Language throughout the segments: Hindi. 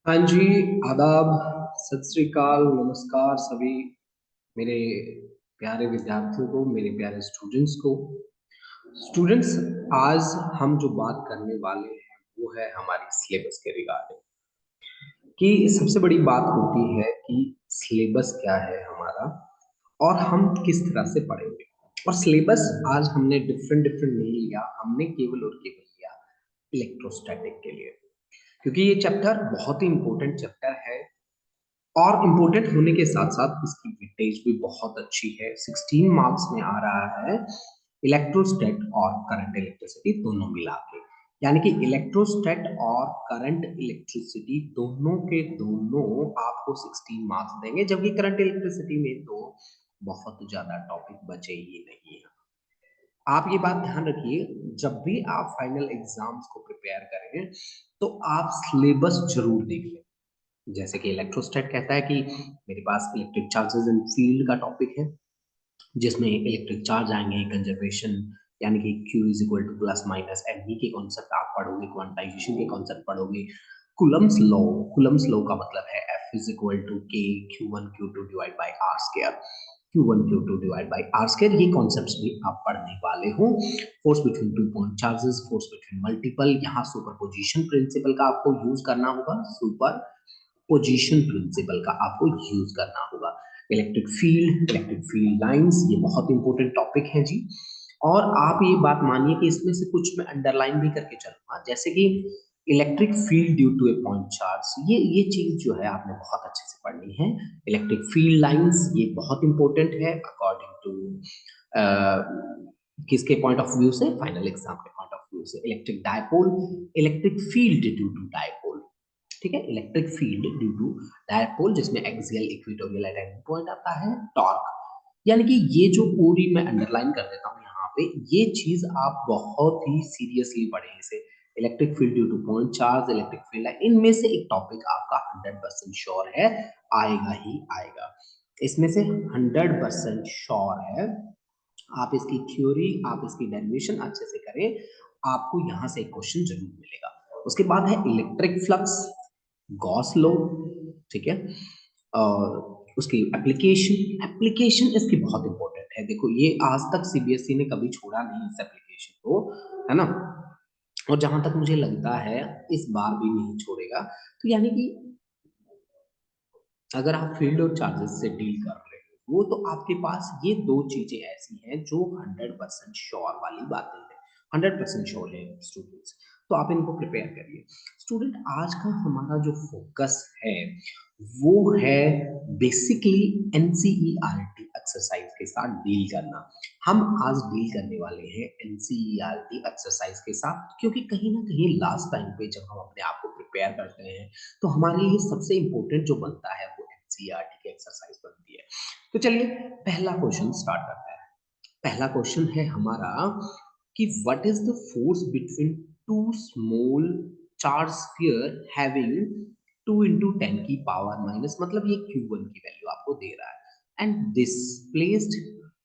हाँ जी, आदाब, सत श्री अकाल, नमस्कार सभी मेरे प्यारे विद्यार्थियों को, मेरे प्यारे स्टूडेंट्स को। स्टूडेंट्स, आज हम जो बात करने वाले हैं वो है हमारी सिलेबस के रिगार्डिंग। कि सबसे बड़ी बात होती है कि सिलेबस क्या है हमारा और हम किस तरह से पढ़ेंगे। और सिलेबस आज हमने डिफरेंट डिफरेंट नहीं लिया, हमने केवल और केवल लिया इलेक्ट्रोस्टैटिक के लिए, क्योंकि ये चैप्टर बहुत ही इंपॉर्टेंट चैप्टर है और इम्पोर्टेंट होने के साथ साथ इसकी वेटेज भी बहुत अच्छी है। 16 मार्क्स में आ रहा है इलेक्ट्रोस्टैट और करंट इलेक्ट्रिसिटी दोनों मिला के। यानी कि इलेक्ट्रोस्टैट और करंट इलेक्ट्रिसिटी दोनों के दोनों आपको 16 मार्क्स देंगे, जबकि करंट इलेक्ट्रिसिटी में तो बहुत ज्यादा टॉपिक बचे ही नहीं है। आप ये बात ध्यान रखिए, जब भी आप फाइनल एग्जाम्स को प्रिपेयर करें तो आप सिलेबस जरूर देख लें। जैसे कि इलेक्ट्रोस्टैट कहता है कि मेरे पास इलेक्ट्रिक चार्जेस एंड फील्ड का टॉपिक है, जिसमें इलेक्ट्रिक चार्ज आएंगे, कंजर्वेशन, यानी कि Q is equal to plus minus M E के कॉन्सेप्ट आप पढ़ोगे, क्वांटाइजेशन के कॉन्सेप्ट पढ़ोगे। कुलम्स लॉ का मतलब है F is equal to K Q1 Q2 divide by R square, Q1 Q2 divide by R square. ये कॉन्सेप्ट्स भी आप पढ़ने वाले हो। Force between two point charges, force between multiple, यहाँ सुपरपोजिशन प्रिंसिपल का आपको यूज करना होगा, सुपर पोजीशन प्रिंसिपल का आपको यूज करना होगा। इलेक्ट्रिक फील्ड लाइंस, ये बहुत इंपॉर्टेंट टॉपिक है जी। और आप ये बात मानिए कि इसमें से कुछ मैं अंडरलाइन भी करके चलूंगा, जैसे कि electric field due to a point charge, ये चीज जो है आपने बहुत अच्छे से पढ़नी है। इलेक्ट्रिक फील्ड लाइंस ये बहुत इंपॉर्टेंट है अकॉर्डिंग टू किसके पॉइंट ऑफ व्यू से, फाइनल एग्जाम के पॉइंट ऑफ व्यू से। Electric dipole, electric field due to dipole, ठीक है, electric field due to dipole, जिसमें एक्सियल, इक्वेटोरियल एंड पॉइंट आता है, टॉर्क। यानी कि ये जो पूरी मैं अंडरलाइन कर देता हूँ यहाँ पे, ये चीज आप बहुत ही सीरियसली पढ़ें इसे। Electric field due two point charge, electric field, इनमें से एक टॉपिक आपका 100% श्योर है, आएगा ही आएगा। इसमें से 100% श्योर है। आप इसकी थ्योरी, आप इसकी डेरिवेशन अच्छे से करें, आपको यहाँ से एक क्वेश्चन जरूर मिलेगा। उसके बाद है इलेक्ट्रिक फ्लक्स, गॉस लॉ, ठीक है। और उसकी एप्लीकेशन, एप्लीकेशन इसकी बहुत इंपॉर्टेंट है। देखो, ये आज तक सीबीएसई ने कभी छोड़ा नहीं इस एप्लीकेशन को, है ना। और जहां तक मुझे लगता है इस बार भी नहीं छोड़ेगा। तो यानी कि अगर आप फील्ड और चार्जेस से डील कर रहे हो, वो तो आपके पास ये दो चीजें ऐसी हैं जो 100% श्योर वाली बातें हैं, 100% श्योर है स्टूडेंट्स। तो आप इनको प्रिपेयर करिए। स्टूडेंट, आज का हमारा जो फोकस है वो है बेसिकली एनसीईआरटी एक्सरसाइज के साथ डील करना। हम आज डील करने वाले हैं एनसीईआरटी एक्सरसाइज के साथ, क्योंकि कहीं ना कहीं लास्ट टाइम पे जब हम अपने आप को प्रिपेयर करते हैं तो हमारे लिए सबसे इंपॉर्टेंट जो बनता है वो एनसीईआरटी की एक्सरसाइज बनती है। तो चलिए पहला क्वेश्चन स्टार्ट करते हैं। पहला क्वेश्चन है हमारा कि what is the force between to small charge sphere having 2 × 10 की पावर माइनस, मतलब ये Q1 की वैल्यू आपको दे रहा है एंड डिस्प्लेस्ड,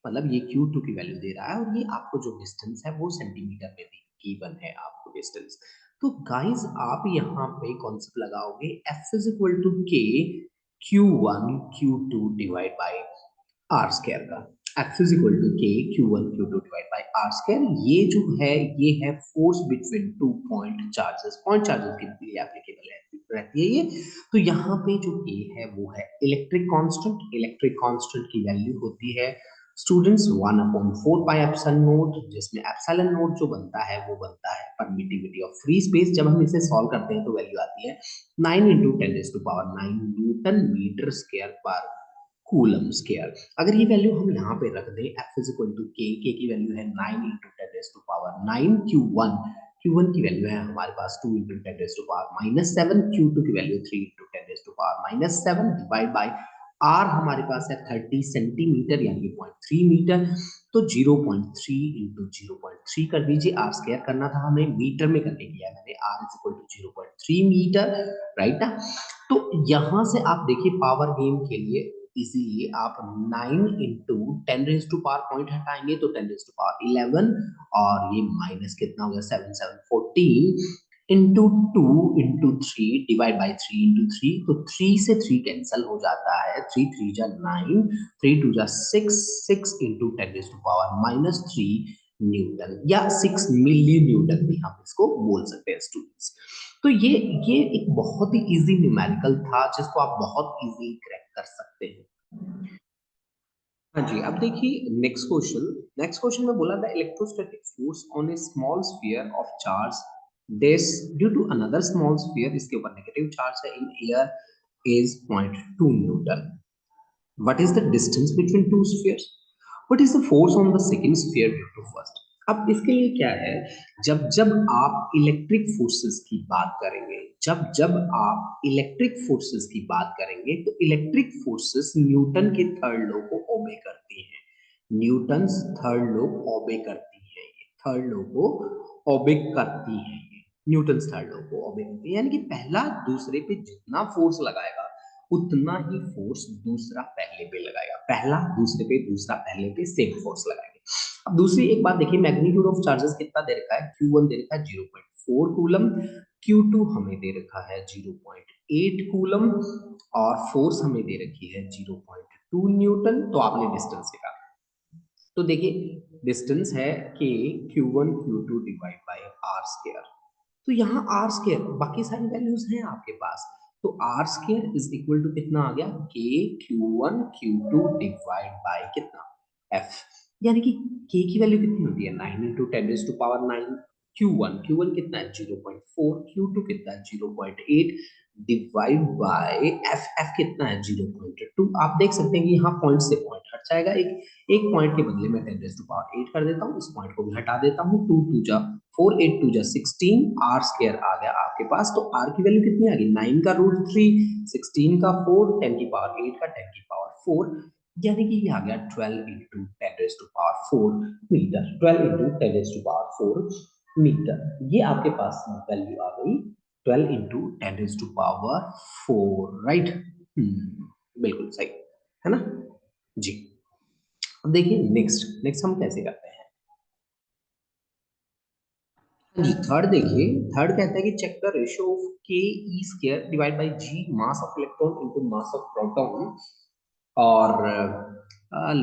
मतलब ये Q2 की वैल्यू दे रहा है, और ये आपको जो डिस्टेंस है वो सेंटीमीटर में भी गिवन है आपको डिस्टेंस। तो गाइस आप यहाँ पे कॉन्सेप्ट लगाओगे F is equal to K Q1 Q2 divide by R square का। F is equal to K Q1 Q2 divide by R square. ये जो है ये है force between two point charges, point charges के लिए एप्लीकेबल है, रहती है ये। तो यहाँ पे जो ए है वो है इलेक्ट्रिक कांस्टेंट। इलेक्ट्रिक कांस्टेंट की वैल्यू होती है स्टूडेंट्स 1/4 पाई एप्सिलॉन नोट, जिसमें एप्सिलॉन नोट जो बनता है वो बनता है परमिटिविटी ऑफ फ्री स्पेस। जब हम इसे सॉल्व करते हैं तो वैल्यू आती है 9 × 10⁻⁹ न्यूटन मीटर स्क्वायर पर कूलम स्क्वायर। अगर ये वैल्यू हम यहाँ पे रख दें, F इज इक्वल टू के की वैल्यू है 9 × 10⁻⁹ Q1 की वैल्यू है हमारे पास 2 × 10⁻⁷, Q2 की वैल्यू 3 × 10⁻⁷ डिवाइड बाय आर हमारे पास है 30 सेंटीमीटर यानी कि 0.3 मीटर। तो 0.3 इंटू 0.3 कर दीजिए, आर स्क्वायर करना था हमें, मीटर में करने के लिए मैंने R is equal to 0.3 metre, right ना। तो यहां से आप देखिए पावर गेन के लिए इसीलिए आप 9 × 10⁻⁴ पॉइंट हटाएंगे तो 10⁻11, और ये माइनस कितना हो गया 7 7 14, into two into three divide by three into three, तो थ्री से थ्री कैंसल हो जाता है, थ्री थ्री जा नाइन, थ्री टू जा six, six into ten to power minus three newton, या 6 मिली न्यूटन भी हम इसको बोल सकते हैं स्टूडेंट्स। तो ये एक बहुत ही इजी न्यूमेरिकल था जिसको आप बहुत इजीली क्रैक कर सकते हैं। हाँ जी, अब देखिए नेक्स्ट क्वेश्चन में बोला था electrostatic force on a small sphere of charge this due to another small sphere, इसके ऊपर नेगेटिव चार्ज है in air is 0.2 newton. What is the distance between two spheres? What is the force on the second sphere due to first? अब इसके लिए क्या है, जब जब आप इलेक्ट्रिक फोर्सेस की बात करेंगे, जब जब आप इलेक्ट्रिक फोर्सेस की बात करेंगे, तो इलेक्ट्रिक फोर्सेस न्यूटन के थर्ड लॉ को ओबे करती हैं। न्यूटन्स थर्ड लॉ ओबे करती है, ये थर्ड लॉ को ओबे करती है, ये न्यूटन्स थर्ड लॉ को ओबे करती है, यानी कि पहला दूसरे पे जितना फोर्स लगाएगा उतना ही फोर्स दूसरा पहले पे लगाएगा, पहला दूसरे पे, दूसरा पहले पे सेम फोर्स लगाएंगे। अब दूसरी एक बात देखिए, मैग्नीट्यूड ऑफ चार्जेस कितना दे रखा है, Q1 दे रखा है 0.4 कूलम, Q2 हमें दे रखा है 0.8 कूलम, और फोर्स हमें दे रखी है 0.2 न्यूटन। तो आपने डिस्टेंस निकाला, तो देखिए डिस्टेंस है के Q1 Q2 divide by R square, तो यहाँ आर स्क्वायर, बाकी सारी वैल्यूज हैं आपके पास, तो R square is equal to कितना आ गया, के Q1 Q2 डिवाइड बाय कितना, एफ, यानी कि के की वैल्यू कितनी होती है, 9 into ten raise to power 9, Q1 कितना है 0.4, Q2 कितना है 0.8 डिवाइड बाय एफ, एफ कितना है 0.2। आप देख सकते हैं कि यहाँ पॉइंट से पॉइंट हट जाएगा, एक एक पॉइंट के बदले में 10 रेज टू पावर 8 कर देता हूँ, इस पॉइंट को भी हटा देता हूँ, 2 टू जा 4 8 टू जा 16, आर स्क्वायर आ गया आपके पास, तो आर की वैल्यू कितनी आ गई, 9 का रूट 3, 16 का 4, 10 की पावर 8 का 10 की पावर 4, यानी कि ये आ गया 12 into ten raise to power 4 metre, 12 into ten raise to power 4 metre, ये आपके पास वैल्यू आ गई 12 into ten raise to power 4, right. बिल्कुल सही है ना जी। अब देखिए नेक्स्ट नेक्स्ट हम कैसे करते हैं। हाँ जी, थर्ड देखिए, थर्ड कहता है कि check the ratio of K E square divide by G mass of electron into mass of proton, और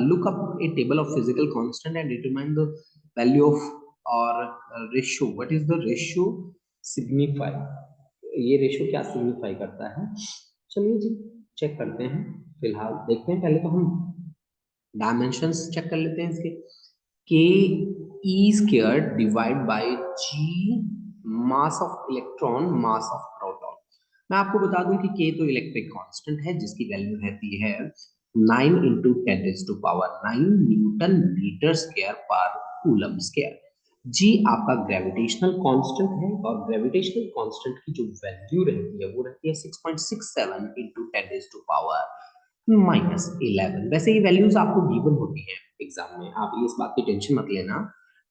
look up a table of physical constant and determine the value of or ratio, what is the ratio signify, ये रेशियो क्या सिग्निफाई करता है, चलिए जी चेक करते हैं। फिलहाल देखते हैं, पहले तो हम डायमेंशंस चेक कर लेते हैं इसके, K E square divide by G mass of electron mass of proton. मैं आपको बता दूं कि के तो इलेक्ट्रिक कांस्टेंट है जिसकी वैल्यू रहती है 9 into ten raise to power 9 newton metre square पर कूलम स्क्वायर। जी आपका ग्रेविटेशनल कांस्टेंट है, और ग्रेविटेशनल कांस्टेंट की जो वैल्यू रहती है वो रहती है 6.67 into ten raise to power -11। वैसे ये वैल्यूज आपको गिवन होती हैं एग्जाम में, आप ये इस बात की टेंशन मत लेना,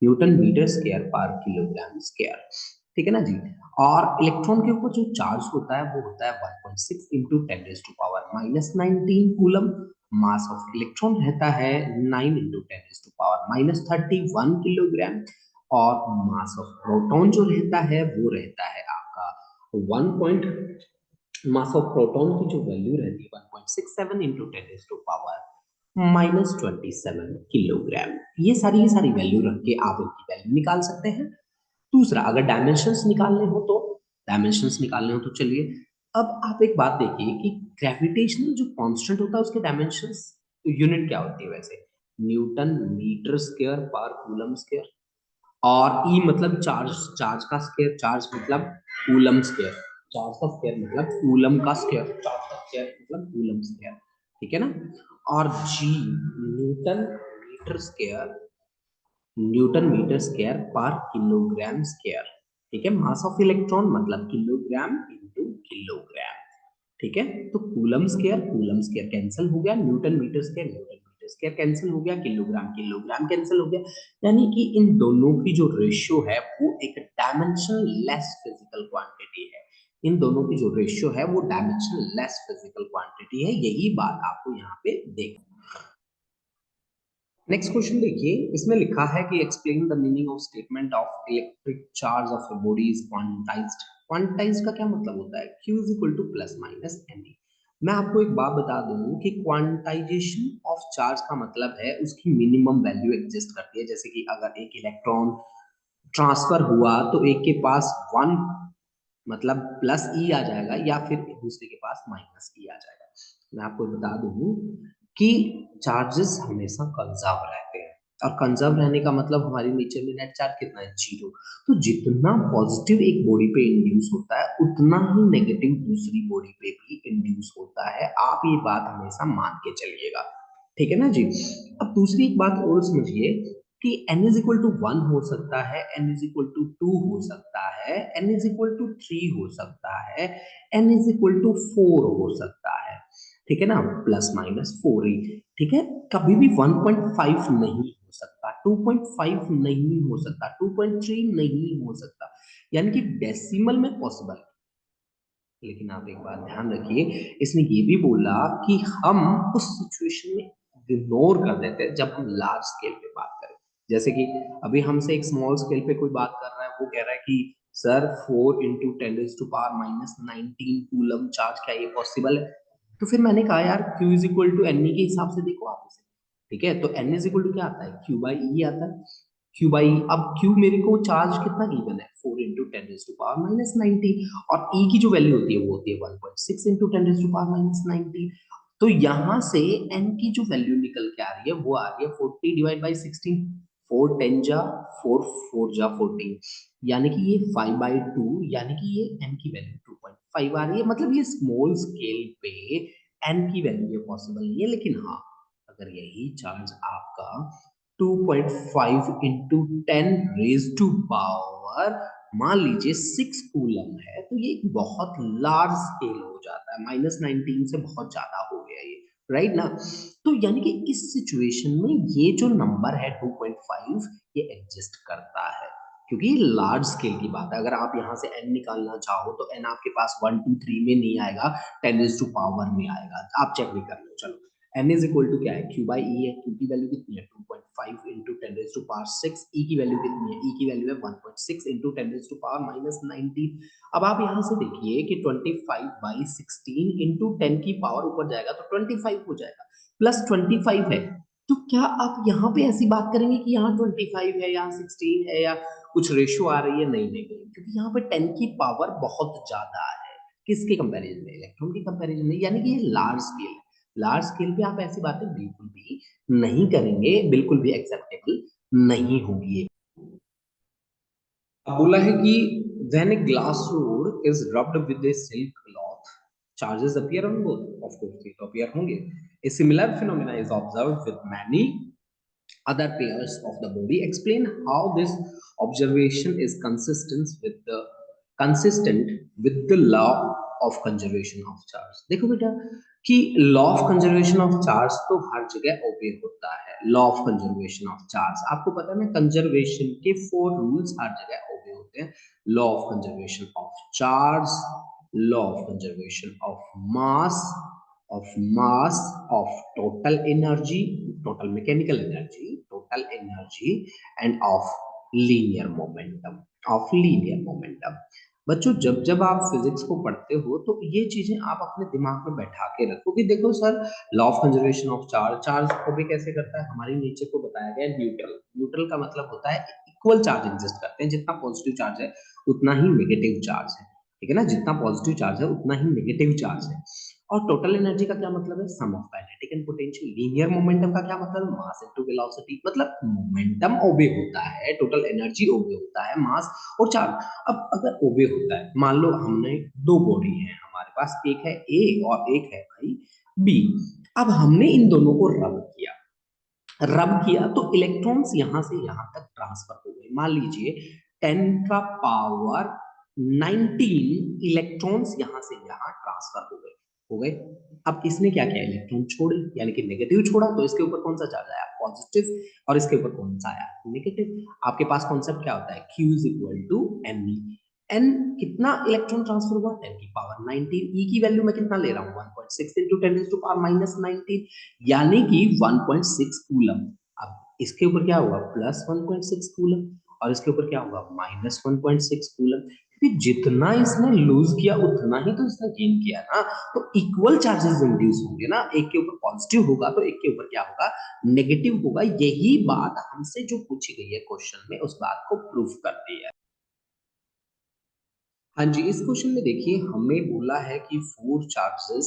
Newton metre square per kilogram square, ठीक है ना जी। और इलेक्ट्रॉन के ऊपर जो चार्ज होता है वो होता है 1.6 into ten raise to power -19 coulomb, mass of electron रहता है 9 into ten raise to power -31 kilogram, और मास ऑफ प्रोटॉन जो रहता है वो रहता है आपका 1 मास ऑफ प्रोटॉन की जो वैल्यू रहती है 1.67 into ten raise to power -27 kilogram. ये सारी वैल्यू रख के आप इनकी वैल्यू निकाल सकते हैं। दूसरा, अगर डायमेंशंस निकालने हो तो, डायमेंशंस निकालने हो तो चलिए, अब आप एक बात देखिए कि ग्रेविटेशनल जो कांस्टेंट होता है उसके डायमेंशंस यूनिट क्या होती है वैसे, न्यूटन मीटर स्क्वायर पर कूलम स्क्वायर, और ई मतलब चार्ज, चार्ज का स्क्वायर, चार्ज मतलब कूलम स्क्वायर, चार्ज का स्क्वायर मतलब कूलम का स्क्वायर, चार्ज का स्क्वायर मतलब कूलम स्क्वायर, ठीक है ना। और G newton metre square, newton metre square per kilogram square, ठीक है। मास ऑफ इलेक्ट्रॉन मतलब किलोग्राम इंटू किलोग्राम, ठीक है। तो कूलम स्क्वायर कैंसिल हो गया, न्यूटन मीटर स्क्वायर कैंसिल हो गया, किलोग्राम किलोग्राम कैंसिल हो गया, यानी कि इन दोनों की जो रेशियो है वो एक डायमेंशन लेस फिजिकल क्वांटिटी है, इन दोनों की जो रेशियो है वो डायमेंशन लेस फिजिकल क्वांटिटी है, यही बात आपको यहाँ पे देख। नेक्स्ट क्वेश्चन देखिए, इसमें लिखा है कि explain the meaning of statement of electric charge of a body is quantized. Quantized का क्या मतलब होता है? Q is equal to plus minus M. मैं आपको एक बात बता दूं कि क्वांटाइजेशन ऑफ चार्ज का मतलब है उसकी मिनिमम वैल्यू एग्जिस्ट करती है। जैसे कि अगर एक इलेक्ट्रॉन ट्रांसफर हुआ तो एक के पास वन मतलब प्लस ई आ जाएगा या फिर दूसरे के पास माइनस ई आ जाएगा। मैं आपको बता दूं कि चार्जेस हमेशा कंजर्व रहते हैं, और कंजर्व रहने का मतलब हमारे नेचर में नेट चार्ज कितना है? जीरो। तो जितना पॉजिटिव एक बॉडी पे इंड्यूस होता है उतना ही नेगेटिव दूसरी बॉडी पे भी इंड्यूस होता है। आप ये बात हमेशा मान के चलिएगा, ठीक है ना जी। अब दूसरी एक बात और समझिए कि n is equal to one हो सकता है, n is equal to two हो सकता है, n is equal to three हो सकता है, n is equal to four हो सकता है, ठीक है ना, प्लस माइनस फोर ही, ठीक है। कभी भी 1.5 नहीं हो सकता, 2.5 नहीं हो सकता, 2.3 नहीं हो सकता, यानी कि डेसिमल में पॉसिबल। लेकिन आप एक बात ध्यान रखिए, इसने ये भी बोला कि हम उस सिचुएशन में इग्नोर कर देते हैं जब हम लार्ज स्केल पे बात करें। जैसे कि अभी हमसे एक स्मॉल स्केल पे कोई बात कर रहा है, वो कह रहा है कि सर 4 × 10⁻⁹ कूलम चार्ज, क्या ये पॉसिबल है? तो फिर मैंने कहा यार Q is equal to N के हिसाब से देखो आप इसे, ठीक है। तो N इज इक्वल टू क्या आता है? Q बाई ई आता है। Q बाई, अब Q मेरे को चार्ज कितना गिवन है? 4 × 10⁻⁹ और E की जो वैल्यू होती है वो होती है 1.6 × 10⁻⁹ तो यहाँ से N की जो वैल्यू निकल के आ रही है वो आ रही है 40 डिवाइड बाई 16। 4 10 जा 4 4 जा 14, यानी कि ये 5/2, यानी कि ये N की वैल्यू 2.5 आ रही है। मतलब ये स्मॉल स्केल पे N की वैल्यू ये पॉसिबल नहीं है। लेकिन हाँ, अगर यही चार्ज आपका 2.5 इंटू 10 रेज टू पावर मान लीजिए 6 कूलम है, तो ये एक बहुत लार्ज स्केल हो जाता है। -19 से बहुत ज्यादा हो गया ये, राइट ना। तो यानी कि इस सिचुएशन में ये जो नंबर है 2.5 ये एग्जिस्ट करता है, क्योंकि ये लार्ज स्केल की बात है। अगर आप यहाँ से n निकालना चाहो तो n आपके पास 1 2 3 में नहीं आएगा, 10 टू पावर में आएगा। आप चेक भी कर लो, चलो। n इज इक्वल टू क्या है? Q बाई ई है। Q की वैल्यू कितनी है? 2.5 इंटू 10⁻⁶। E की वैल्यू कितनी है? E की वैल्यू है 1.6 इंटू 10⁻⁻⁹। अब आप यहाँ से देखिए कि 25/16 इंटू 10 की पावर ऊपर जाएगा तो 25 हो जाएगा, प्लस 25 है। तो क्या आप यहाँ पे ऐसी बात करेंगे कि यहाँ 25 है, यहाँ 16 है, या कुछ रेशियो आ रही है? नहीं नहीं नहीं, क्योंकि यहाँ पे 10 की पावर बहुत ज्यादा है। किसके कंपैरिजन में? इलेक्ट्रॉन के कंपैरिजन में, यानी कि ये लार्ज स्केल है। लार्ज स्केल पे आप ऐसी बातें बिल्कुल भी नहीं करेंगे, बिल्कुल भी एक्सेप्टेबल नहीं होगी। अब बोला है कि when a glass rod is rubbed with a silk cloth, charges appear on both. Of course, ये तो appear होंगे। A similar phenomena is observed with many other pairs of the body. Explain how this observation is consistent with the law of conservation of charge. देखो बेटा कि law of conservation of charge तो हर जगह ओबे होता है। Law of conservation of charge आपको पता है ना, कंजर्वेशन के 4 रूल्स हर जगह ओबे होते हैं। Law of conservation of charge, law of conservation of mass of total energy, total mechanical energy, total energy, and of linear momentum. बच्चों, जब जब आप फिजिक्स को पढ़ते हो तो ये चीजें आप अपने दिमाग में बैठा के रखो कि देखो sir, law of conservation of charge, charge को भी कैसे करता है? हमारी नेचर को बताया गया है न्यूट्रल। न्यूट्रल का मतलब होता है इक्वल चार्ज एग्जिस्ट करते हैं। जितना पॉजिटिव चार्ज है उतना ही नेगेटिव चार्ज है, ठीक है ना। जितना पॉजिटिव चार्ज है उतना ही नेगेटिव चार्ज है। और टोटल एनर्जी का क्या मतलब है? Sum of kinetic and potential. Linear momentum का क्या मतलब है? Mass into velocity. मतलब मोमेंटम ओबे होता है, टोटल एनर्जी ओबे होता है मास और चार्ज। अब अगर ओबे होता है, मान लो हमने दो बॉडी है हमारे पास, एक है ए और एक है भाई बी। अब हमने इन दोनों को रब किया तो इलेक्ट्रॉन्स यहां से यहां तक ट्रांसफर हो गए। मान लीजिए 10⁻⁹ इलेक्ट्रॉन्स यहां से यहां ट्रांसफर हो गए। अब इसने क्या किया? इलेक्ट्रॉन छोड़े, यानी कि नेगेटिव छोड़ा, तो इसके ऊपर कौन सा चार्ज आया? पॉजिटिव। और इसके ऊपर कौन सा आया? नेगेटिव। आपके पास कॉन्सेप्ट क्या होता है? Q is equal to N. N कितना इलेक्ट्रॉन ट्रांसफर हुआ? 10⁻⁹। ई की वैल्यू मैं कितना ले रहा हूँ? 1.6 इंटू 10⁻⁻⁹, यानी कि 1.6 कूलम। अब इसके ऊपर क्या होगा, प्लस 1.6 कूलम, और इसके ऊपर क्या होगा, माइनस 1.6 कूलम। क्योंकि जितना इसने लूज किया उतना ही तो इसने गेन किया ना, तो इक्वल चार्जेस इंड्यूस होंगे ना, एक के ऊपर पॉजिटिव होगा तो एक के ऊपर क्या होगा, नेगेटिव होगा। यही बात हमसे जो पूछी गई है क्वेश्चन में, उस बात को प्रूफ करती है। हाँ जी, इस क्वेश्चन में देखिए हमें बोला है कि फोर चार्जेस,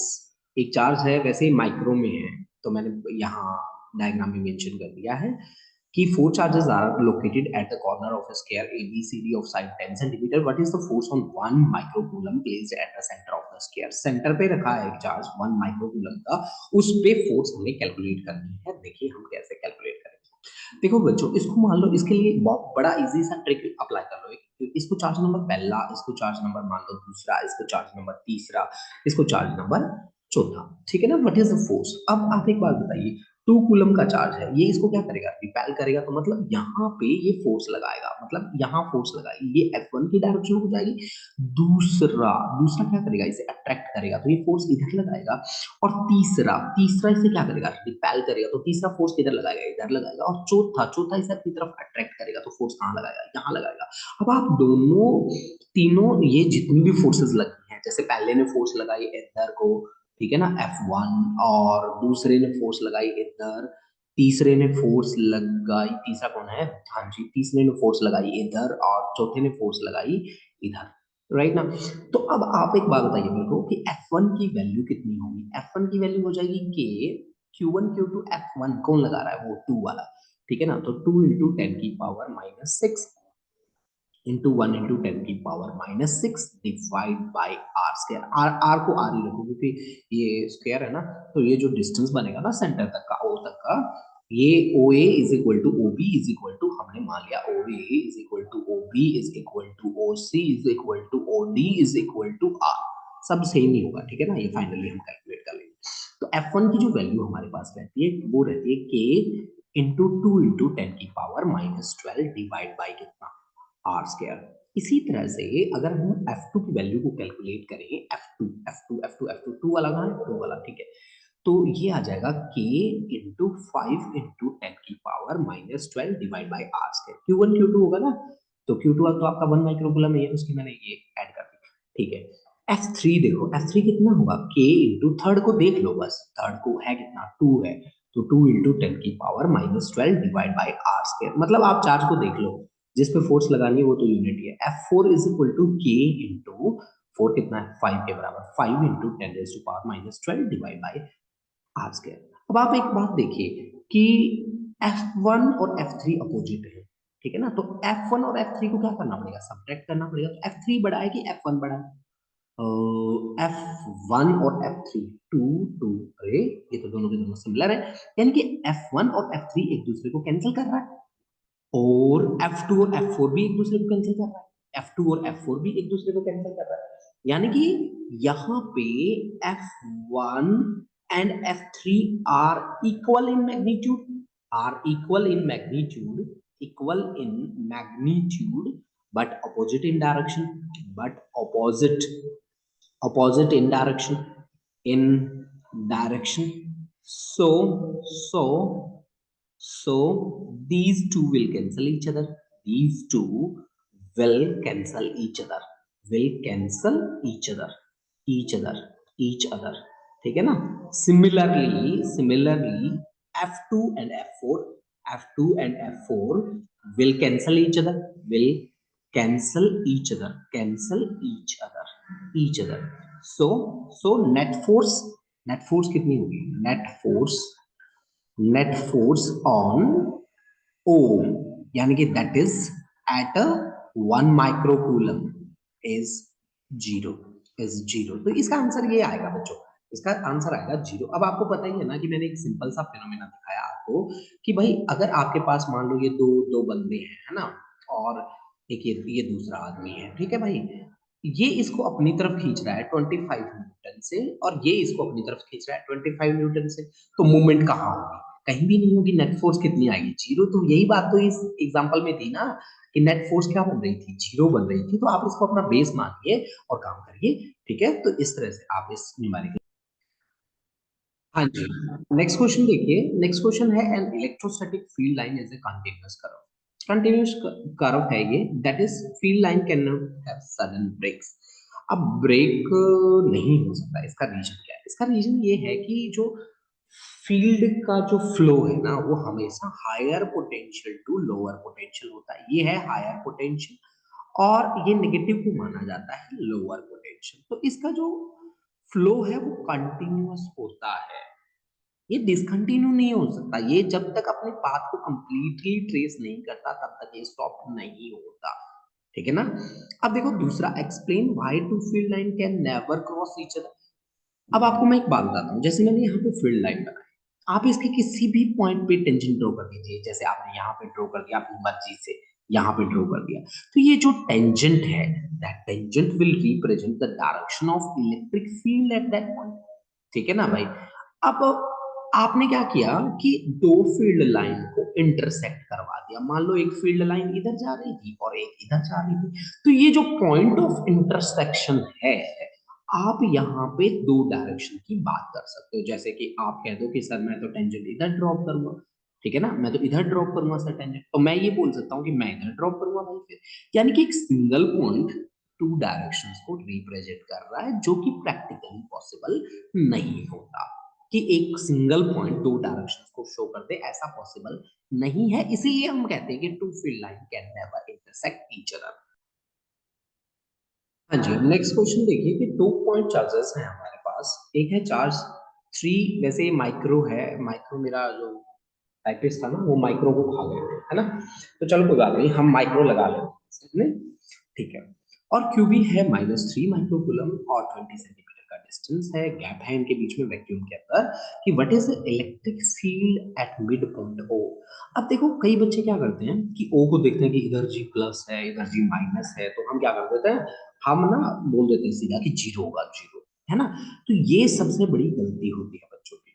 एक चार्ज है वैसे ही माइक्रो में है, तो मैंने यहाँ डायग्राम में मेंशन कर दिया है कि four charges are located at the corner of a square ABCD of side 10 centimeter. What is the force on 1 microcoulomb placed at the center of the square? Centre पे रखा है एक चार्ज 1 माइक्रोकूलम का, उस पे फोर्स हमें कैलकुलेट करनी है। देखिए हम कैसे कैलकुलेट करेंगे। देखो बच्चों, इसको मान लो, इसके लिए बहुत बड़ा इजी सा ट्रिक अप्लाई कर लो। इसको चार्ज नंबर पहला, इसको चार्ज नंबर मान लो दूसरा, इसको चार्ज नंबर तीसरा, इसको चार्ज नंबर चौथा, ठीक है ना। What is the force? अब आप एक बात बताइए, 2 कूलम का चार्ज है, ये इसको क्या करेगा, रिपेल करेगा, तो मतलब यहाँ पे ये फोर्स लगाएगा, मतलब यहाँ फोर्स लगाएगी, ये F1 की डायरेक्शन हो जाएगी। दूसरा दूसरा क्या करेगा, इसे अट्रैक्ट करेगा, तो ये फोर्स इधर लगाएगा। और तीसरा तीसरा इसे क्या करेगा, रिपेल करेगा, तो तीसरा फोर्स किधर लगाएगा, इधर लगाएगा। और चौथा चौथा इसे अपनी तरफ अट्रैक्ट करेगा, तो फोर्स कहाँ लगाएगा, यहाँ लगाएगा। अब आप दोनों तीनों ये जितनी भी फोर्सेस लगी हैं, जैसे पहले ने फोर्स लगाई इधर को, ठीक है ना, F1, और दूसरे ने फोर्स लगाई इधर, तीसरे ने फोर्स लगाई, तीसरा कौन है, हाँ जी, तीसरे ने फोर्स लगाई इधर, और चौथे ने फोर्स लगाई इधर, राइट ना। तो अब आप एक बात बताइए मेरे को कि F1 की वैल्यू कितनी होगी। F1 की वैल्यू हो जाएगी के Q1 Q2 F1 कौन लगा रहा है, वो 2 वाला, ठीक है ना। तो 2 into 10⁻⁻⁶ into 1 into 10⁻⁻⁶ divide by R square. R को आर ही रखो, क्योंकि ये स्क्वायर है ना, तो ये जो डिस्टेंस बनेगा ना सेंटर तक का, ओ तक का, ये O A is equal to O B is equal to, हमने मान लिया O A is equal to O B is equal to O C is equal to O D is equal to R. सब सेम ही होगा, ठीक है ना, ये फाइनली हम कैलकुलेट कर लेंगे। तो F1 की जो वैल्यू हमारे पास रहती है वो रहती है K into 2 into 10⁻⁻12 divide by कितना, आर स्क्वायर। इसी तरह से अगर हम F2 की वैल्यू को कैलकुलेट करें, F2 F2 F2 F2 2 वाला कहाँ है, 2 वाला, ठीक है। तो ये आ जाएगा k into 5 into 10⁻⁻12 divide by R square. Q1 Q2 होगा ना, तो Q2 तो आपका 1 माइक्रोकूलम है, उसकी मैंने ये ऐड कर दी, ठीक है। F3 देखो, F3 कितना होगा, k इंटू थर्ड को देख लो, बस थर्ड को है कितना, 2 है, तो 2 into 10⁻⁻12 divide by R square. मतलब आप चार्ज को देख लो, जिस पे फोर्स लगानी है वो तो यूनिट ही है। F4 is equal to K into 4 कितना है, 5 के बराबर, 5 into 10⁻⁻12 divide by R square. अब आप एक बात देखिए कि F1 और F3 अपोजिट है, ठीक है ना, तो F1 और F3 को क्या करना पड़ेगा, सब्ट्रैक्ट करना पड़ेगा। तो F3 बड़ा है कि F1 बड़ा है, F1 और F3 टू टू, अरे ये तो दोनों के दोनों सिमिलर है, यानी कि F1 और F3 एक दूसरे को कैंसिल कर रहा है, और F2 और F4 भी एक दूसरे को कैंसिल कर रहा है, F2 और F4 भी एक दूसरे को कैंसिल कर रहा है। यानी कि यहाँ पे F1 and F3 are equal in magnitude, are equal in magnitude, but opposite in direction, but opposite in direction. So so so these two will cancel each other, these two will cancel each other, will cancel each other, ठीक है ना। Similarly F2 and F4 will cancel each other, will cancel each other। so net force कितनी होगी, net force on O, यानी कि that is at a 1 microcoulomb is zero, तो इसका आंसर ये आएगा बच्चों, इसका आंसर आएगा 0। अब आपको पता ही है ना कि मैंने एक सिंपल सा फिनोमेना दिखाया आपको कि भाई अगर आपके पास मान लो ये दो दो बंदे हैं, है ना, और एक ये दूसरा आदमी है, ठीक है भाई, ये इसको अपनी तरफ खींच रहा है 25 न्यूटन से, और ये इसको अपनी तरफ खींच रहा है 25 न्यूटन से, तो मूवमेंट कहाँ होगी, कहीं भी नहीं होगी। नेट फोर्स कितनी आएगी, 0। तो यही बात तो इस एग्जांपल में थी ना कि नेट फोर्स क्या बन रही थी, 0 बन रही थी। तो आप इसको अपना बेस मानिए और काम करिए, ठीक है। तो इस तरह से आप इस न्यूमेरिकल हाँ जी। नेक्स्ट क्वेश्चन देखिए, नेक्स्ट क्वेश्चन है an electrostatic field line is a continuous curve. Continuous curve है ये, that is field line can not have sudden breaks. अब ब्रेक नहीं हो सकता, इसका रीजन क्या है? इसका रीजन ये है कि जो फील्ड का जो फ्लो है ना, वो हमेशा higher potential to lower potential होता है। ये है हायर पोटेंशियल और ये नेगेटिव को माना जाता है लोअर पोटेंशियल। तो इसका जो फ्लो है वो कंटिन्यूअस होता है, ये डिसकंटिन्यू नहीं हो सकता। ये जब तक अपने पाथ को कंप्लीटली ट्रेस नहीं करता तब तक ये स्टॉप नहीं होता। ठीक है ना? अब देखो दूसरा, explain why two field line can never cross each other. अब आपको मैं एक बात बताता हूँ, जैसे मैंने यहाँ पे फील्ड लाइन बनाई, आप इसके किसी भी पॉइंट पे टेंजेंट ड्रॉ कर दीजिए। जैसे आपने यहाँ पे ड्रॉ कर दिया अपनी मर्जी से, यहाँ पे ड्रॉ कर दिया, तो ये जो टेंजेंट है, that tangent will represent the direction of electric field at that point. ठीक है ना भाई? अब आपने क्या किया कि दो फील्ड लाइन को इंटरसेक्ट करवा दिया। मान लो एक फील्ड लाइन इधर जा रही थी और एक इधर जा रही थी, तो ये जो पॉइंट ऑफ इंटरसेक्शन है, आप यहाँ पे दो डायरेक्शन की बात कर सकते हो। जैसे कि आप कह दो कि सर मैं तो टेंजेंट इधर ड्रॉप करूंगा, ठीक है ना, मैं तो इधर ड्रॉप करूंगा सर टेंजेंट, तो मैं ये बोल सकता हूँ कि मैं इधर ड्रॉप करूंगा भाई। फिर यानी कि एक सिंगल पॉइंट टू डायरेक्शंस को रिप्रेजेंट कर रहा है, जो कि प्रैक्टिकली पॉसिबल नहीं होता कि एक सिंगल पॉइंट दो डायरेक्शंस को शो कर दे, ऐसा पॉसिबल नहीं है। इसीलिए हम कहते हैं कि two field line can never intersect each other. हाँ जी, नेक्स्ट क्वेश्चन देखिए कि टू पॉइंट चार्जेस हैं हमारे पास। एक है चार्ज थ्री, वैसे ये माइक्रो है, माइक्रो मेरा जो टाइपिस्ट था ना वो माइक्रो को खा गए थे, है ना? तो चलो कोई बात नहीं, हम माइक्रो लगा लेते हैं, ठीक है। और क्यूबी है -3 माइक्रोकूलम और 20 सेंटीमीटर का डिस्टेंस है, गैप है इनके बीच में वैक्यूम के अंदर। कि what is the electric field at mid point O. अब देखो कई बच्चे क्या करते हैं कि ओ को देखते हैं कि इधर जी प्लस है इधर जी माइनस है, तो हम क्या कर देते हैं, हम ना बोल देते हैं सीधा कि जीरो होगा, जीरो, है ना? तो ये सबसे बड़ी गलती होती है बच्चों की।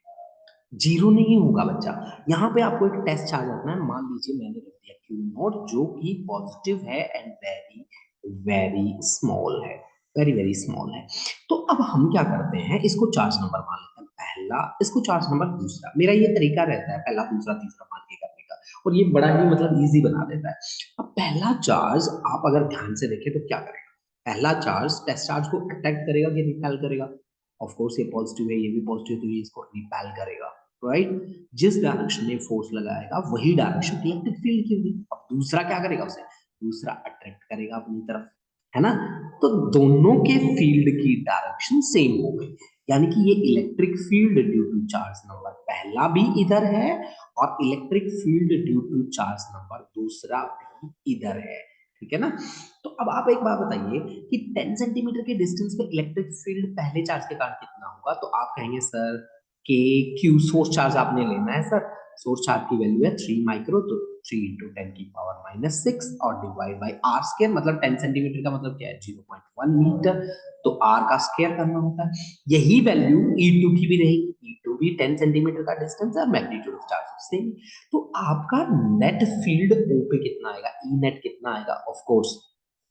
जीरो नहीं होगा बच्चा। यहाँ पे आपको एक टेस्ट चार्ज रखना है। मान लीजिए मैंने रख दिया क्यू नॉट, जो कि पॉजिटिव है एंड वेरी वेरी स्मॉल है, वेरी वेरी स्मॉल है। तो अब हम क्या करते हैं, इसको चार्ज नंबर मान लेते हैं पहला, इसको चार्ज नंबर दूसरा। मेरा ये तरीका रहता है पहला दूसरा तीसरा मान के करने का, और ये बड़ा ही मतलब इजी बना देता है। अब पहला चार्ज आप अगर ध्यान से देखें तो क्या करेगा, पहला चार्ज टेस्ट चार्ज को अट्रैक्ट करेगा कि रिपेल करेगा? ऑफ कोर्स ये पॉजिटिव है, ये भी पॉजिटिव, तो ये इसको रिपेल करेगा, राइट? जिस डायरेक्शन में फोर्स लगाएगा वही डायरेक्शन इलेक्ट्रिक फील्ड की होगी। अब दूसरा क्या करेगा, उसे दूसरा अट्रैक्ट करेगा अपनी तरफ, है ना? तो दोनों के फील्ड की डायरेक्शन सेम हो गई, यानी कि ये electric field due to charge number पहला भी इधर है और electric field due to charge number दूसरा भी इधर है। ठीक है ना? तो अब आप एक बात बताइए कि 10 सेंटीमीटर के डिस्टेंस पे इलेक्ट्रिक फील्ड पहले चार्ज के कारण कितना होगा? तो आप कहेंगे सर के क्यू सोर्स चार्ज आपने लेना है सर, सोर्स चार्ज की वैल्यू है 3 माइक्रो, तो 3 इंटू टेन की पावर -6 और डिवाइड बाई आर स्केयर, मतलब 10 सेंटीमीटर का मतलब क्या है, 0.1 मीटर, तो आर का स्केयर करना होता है। यही वैल्यू E2 की भी रहेगी, E2 भी 10 सेंटीमीटर का डिस्टेंस है, मैग्नीट्यूड ऑफ चार्ज सेम। तो आपका नेट फील्ड ओ पे कितना आएगा, ई नेट कितना आएगा? ऑफ कोर्स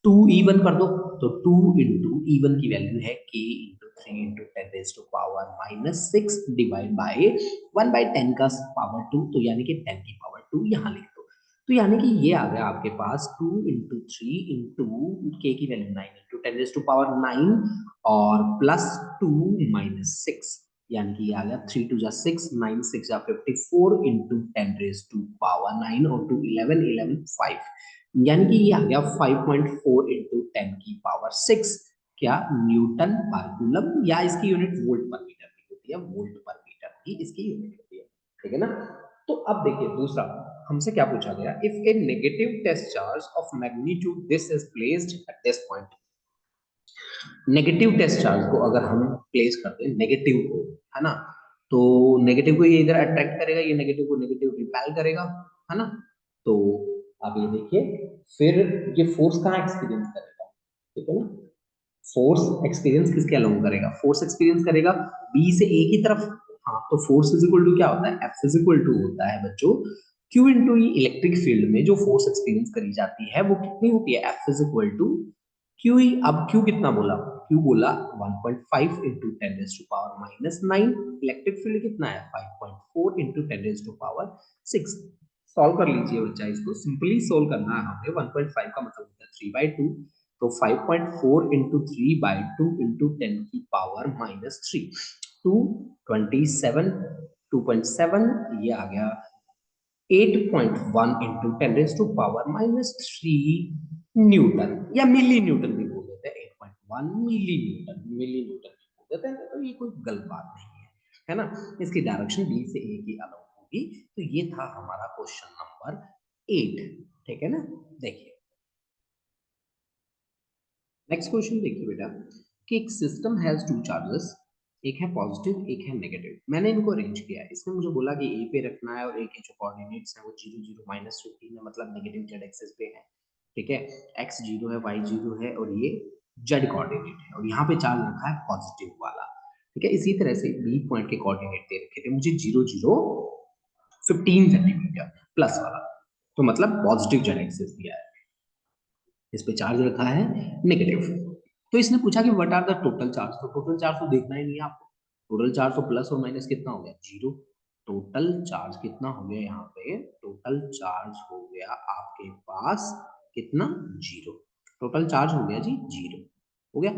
2E1 कर दो, तो 2 इंटू E1 की वैल्यू है K into 3 into ten raise to power -6 divide by 1/10 का पावर 2, तो यानी कि 10 की पावर 2 यहाँ लिख दो। तो यानी कि ये आ गया आपके पास 2 इंटू 3 इंटू के की value 9 into ten raise to power 9 और प्लस 2 -6, यानी कि ये आ गया 3 टू जा 6, 9 6 जा 54 into ten raise to power 9 और 2 11 11 5, यानी कि ये आ गया 5.4 इंटू टेन की पावर 6, क्या, न्यूटन पर कूलम, या इसकी यूनिट वोल्ट पर मीटर की होती है, वोल्ट पर मीटर की इसकी यूनिट होती है। ठीक है ना? तो अब देखिए दूसरा, हमसे क्या पूछा गया, if a negative test charge of magnitude this is placed at this point. Negative test charge को अगर हम प्लेस करते हैं, नेगेटिव को, है ना, तो नेगेटिव को ये इधर अट्रैक्ट करेगा, ये नेगेटिव को नेगेटिव रिपेल करेगा, है ना? तो आप ये देखिए, फिर ये फोर्स कहाँ एक्सपीरियंस करेगा, ठीक है ना? फोर्स एक्सपीरियंस किसके अलोंग करेगा, फोर्स एक्सपीरियंस करेगा बी से ए की तरफ। हाँ, तो फोर्स इज इक्वल टू क्या होता है, एफ इज इक्वल टू होता है बच्चों क्यू इंटू ई। इलेक्ट्रिक फील्ड में जो फोर्स एक्सपीरियंस करी जाती है वो कितनी होती है, F is equal to Q E. अब क्यू कितना बोला, क्यू बोला 1.5 into 10 raise to power minus 9। Electric field कितना है 5.4 into 10 raise to power 6। Solve कर लीजिए बच्चा, इसको सिंपली सॉल्व करना है हमें। 1.5 का मतलब होता है 3/2, तो 5.4 इंटू 3/2 इंटू 10 की पावर माइनस 3, 227, 2.7, ये आ गया 8.1 into 10 raise to power minus 3 newton, या मिली न्यूटन भी बोल देते हैं। 8.1 मिली न्यूटन, मिली न्यूटन भी बोल देते हैं, तो ये कोई गलत बात नहीं है ना। इसकी डायरेक्शन बी से ए की अलग होगी। तो ये था हमारा क्वेश्चन नंबर 8, ठीक है ना। देखिए नेक्स्ट क्वेश्चन, देखिए बेटा कि एक सिस्टम हैज टू चार्जेस, एक है पॉजिटिव एक है नेगेटिव। मैंने इनको अरेंज किया है। इसमें मुझे बोला कि ए पे रखना है और ए के जो कोऑर्डिनेट्स हैं वो 0 0 -15 है, मतलब नेगेटिव जेड एक्सिस पे है, ठीक है। एक्स 0 है, वाई 0 है और ये जेड कोऑर्डिनेट है, और यहाँ पे चार्ज रखा है पॉजिटिव वाला, ठीक है। इसी तरह से बी पॉइंट के कोऑर्डिनेट दे रखे थे मुझे 0 0 15 सेंटीमीटर प्लस वाला, तो मतलब पॉजिटिव जेड एक्सिस दिया है। इस पे चार्ज रखा है नेगेटिव। तो इसने पूछा कि what are the total charge, तो टोटल चार्ज तो देखना ही नहीं है आपको। टोटल चार्ज तो प्लस और माइनस कितना हो गया 0। टोटल चार्ज कितना हो गया यहाँ पे, टोटल चार्ज हो गया आपके पास कितना 0। टोटल चार्ज हो गया जी 0 हो गया।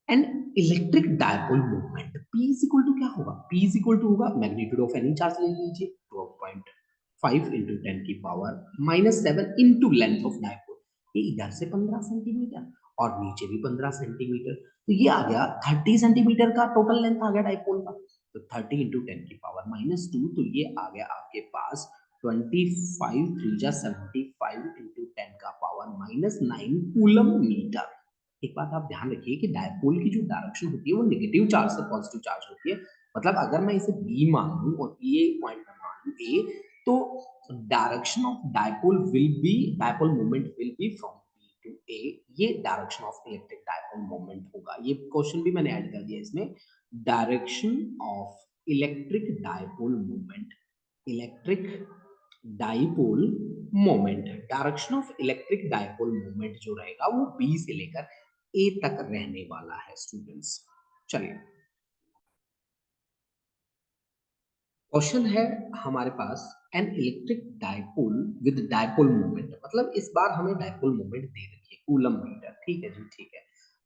And electric dipole movement P is equal to क्या होगा, P इज इक्वल टू होगा मैग्नीट्यूड ऑफ एनी चार्ज ले लीजिए 12.5 इंटू 10 की पावर minus 7 into length of dipole. ये इधर से 15 सेंटीमीटर और नीचे भी 15 सेंटीमीटर, तो ये आ गया 30 सेंटीमीटर का टोटल लेंथ आ गया डायपोल का। तो 30 इंटू 10 की पावर माइनस 2, तो ये आ गया आपके पास 25 3 जा 75 इंटू 10 का पावर माइनस 9 कूलम मीटर। एक बात आप ध्यान रखिए कि डायपोल की जो डायरेक्शन होती है वो नेगेटिव चार्ज से पॉजिटिव चार्ज होती है। मतलब अगर मैं इसे बी मान लूं और ये पॉइंट में मान लूं ए, तो direction of dipole will be, dipole moment will be from B to A. ये direction of electric dipole moment होगा। ये क्वेश्चन भी मैंने ऐड कर दिया इसमें। Direction of electric dipole moment, electric dipole moment, direction of electric dipole moment जो रहेगा वो बी से लेकर ए तक रहने वाला है स्टूडेंट्स। चलिए क्वेश्चन है हमारे पास, an electric dipole with dipole moment, मतलब इस बार हमें डाइपोल मोमेंट दे रखी है कूलम मीटर, ठीक है जी ठीक है।